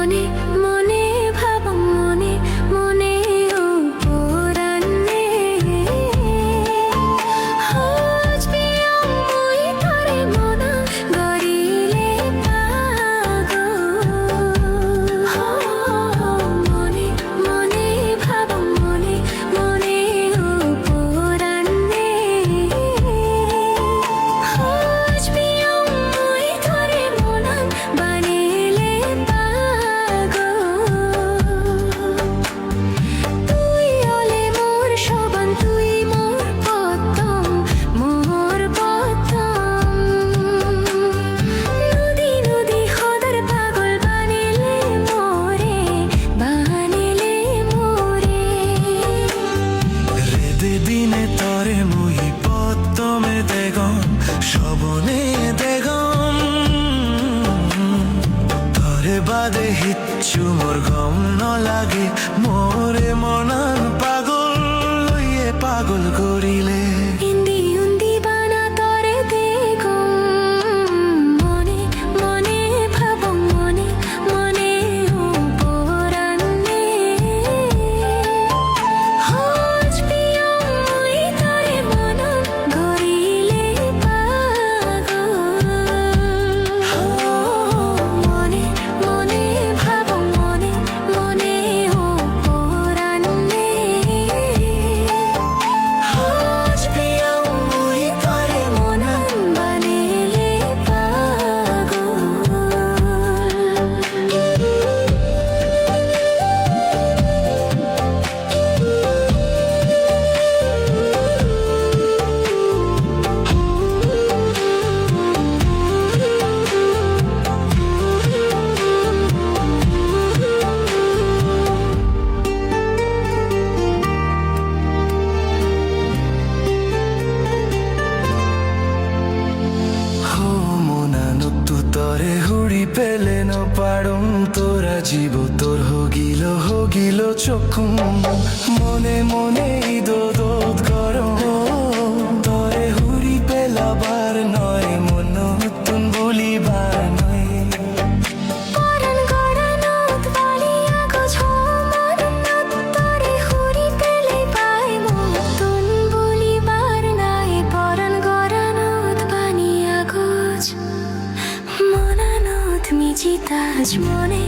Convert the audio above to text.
মনে মনে ভাবং মনে মনে ও পরাণে আজ বিয়ং মই তরে মনা গরিলে পাগল মনে মনে ভাবং মনে মনে ও পরাণে আজ বিয়ং মই তরে মনা বানিলে তুই ওলে মোর শোভন তুই মোর পতম নদী নদী হদর পাগল বানিলে মোরে রেদে দিনে তরে মুই পত্তমে দেগম শবনে দেগম তরে বাদে হিচ্ছু মোর গম ন লাগে মোরে মনান পাগল লইয়ে পাগল করিলে ইন্দি উন্দি বানা তরে দেখম মনে মনে ভাবং মনে মনে ও পরাণে আজ বিয়ং মই তরে মনা গরিলে পাগল মনে মনে ভাবং মনে মনে ও পরাণে আজ বিয়ং মই তরে মনা বানিলে হো মোনানো তরে হুড়ি পেলে ন পারম তোরা জীব তোর হগিল চকুম মনে মনে দোদ গরম তরে হুড়ি পেলাবার নয় মন নতুন বলিবার নয় পরাণ গড়ানোত বালিয়া গোছ মননত তরে হুরি পেলে পাই মতন বলিবার নাই পরাণ গড়ানোত বানিয়া গোছ মনানত মিজিতাজ মনে